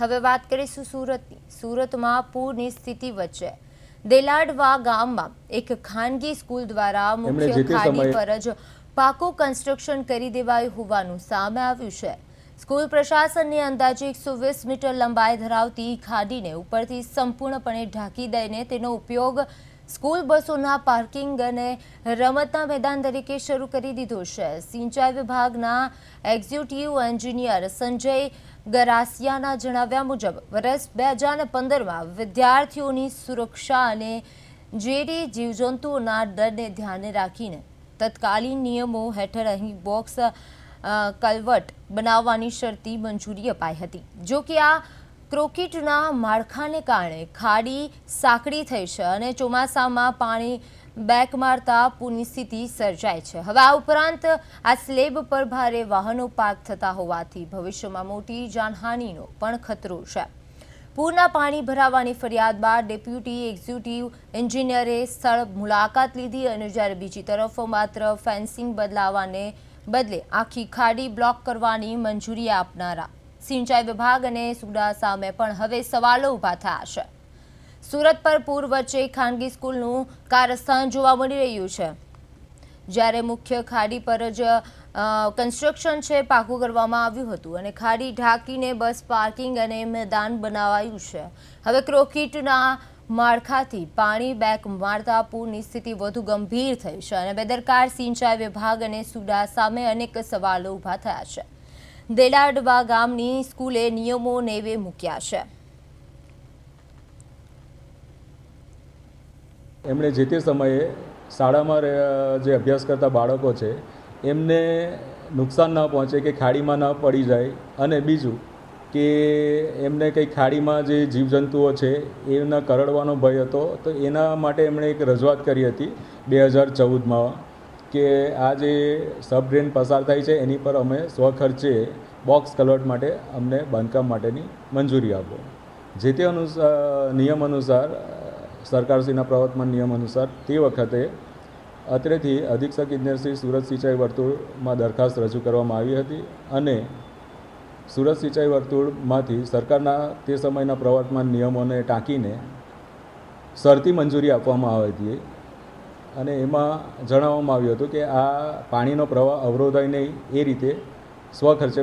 હવે વાત કરીશું સુરતની। સુરતમાં પૂરની સ્થિતિ વચ્ચે દેલાડવા ગામમાં એક ખાનગી સ્કૂલ દ્વારા મુખ્ય ખાડી પર જ પાકું કન્સ્ટ્રક્શન કરી દેવાયું હોવાનું સામે આવ્યું છે। સ્કૂલ પ્રશાસનની અંદાજે 120 મીટર લંબાઈ ધરાવતી ખાડીને ઉપરથી સંપૂર્ણપણે ઢાંકી દઈને તેનો ઉપયોગ સ્કૂલ બસોના પાર્કિંગ અને રમતના મેદાન તરીકે શરૂ કરી દીધો છે। સિંચાઈ વિભાગના એક્ઝિક્યુટિવ એન્જિનિયર સંજય ગરાસિયાના જણાવ્યા મુજબ વર્ષ 2015માં વિદ્યાર્થીઓની સુરક્ષા અને ઝેરી જીવજંતુઓના ડરને ધ્યાને રાખીને તત્કાલીન નિયમો હેઠળ અહીં બોક્સ કલ્વર્ટ બનાવવાની શરતી મંજૂરી અપાઈ હતી। જો કે આ કોન્ક્રીટના માળખાને કારણે ખાડી સાંકડી થઈ છે અને ચોમાસામાં પાણી બેક મારતા પૂરની સ્થિતિ સર્જાય છે। હવે આ ઉપરાંત આ સ્લેબ પર ભારે વાહનો પાર્ક થતા હોવાથી ભવિષ્યમાં મોટી જાનહાનિનો પણ ખતરો છે। પૂરના પાણી ભરાવાની ફરિયાદ બાદ ડેપ્યુટી એક્ઝિક્યુટિવ એન્જિનિયરે સ્થળ મુલાકાત લીધી અને જ્યારે બીજી તરફ માત્ર ફેન્સિંગ બદલાવાને બદલે આખી ખાડી બ્લોક કરવાની મંજૂરી આપનારા સિંચાઈ વિભાગ અને સુડા સામે પણ હવે સવાલો ઊભા થયા છે। સુરત પર પૂર વચ્ચે ખાનગી સ્કૂલનું કારસ્તાન જોવા મળી રહ્યું છે। જ્યારે મુખ્ય ખાડી પર જ કન્સ્ટ્રક્શન છે પાકું કરવામાં આવ્યું હતું અને ખાડી ઢાંકીને બસ પાર્કિંગ અને મેદાન બનાવાયું છે। હવે કોન્ક્રીટના માળખાથી પાણી બેક મારતા પૂરની સ્થિતિ વધુ ગંભીર થઈ છે અને બેદરકાર સિંચાઈ વિભાગ અને સુડા સામે અનેક સવાલો ઊભા થયા છે। દેલાડવા ગામની સ્કૂલે નિયમો નેવે મૂક્યા છે। એમણે જે તે સમયે શાળામાં જે અભ્યાસ કરતા બાળકો છે એમને નુકસાન ન પહોંચે કે ખાડીમાં ન પડી જાય અને બીજું કે એમને કંઈ ખાડીમાં જે જીવજંતુઓ છે એના કરડવાનો ભય હતો તો એના માટે એમણે એક રજૂઆત કરી હતી 2014માં કે આ જે સબ ડ્રેન પસાર થાય છે એની પર અમે સ્વખર્ચે બોક્સ કલવર્ટ માટે અમને બાંધકામ માટેની મંજૂરી આપો। જે તે નિયમ અનુસાર સરકારશ્રીના પ્રવર્તમાન નિયમ અનુસાર તે વખતે અત્રેથી અધિક્ષક ઇજનેરશ્રી સુરત સિંચાઈ વર્તુળમાં દરખાસ્ત રજૂ કરવામાં આવી હતી અને સુરત સિંચાઈ વર્તુળમાંથી સરકારના તે સમયના પ્રવર્તમાન નિયમોને ટાંકીને શરતી મંજૂરી આપવામાં આવી હતી અને એમાં જણાવવામાં આવ્યું હતું કે આ પાણીનો પ્રવાહ અવરોધાય નહીં એ રીતે સ્વખર્ચે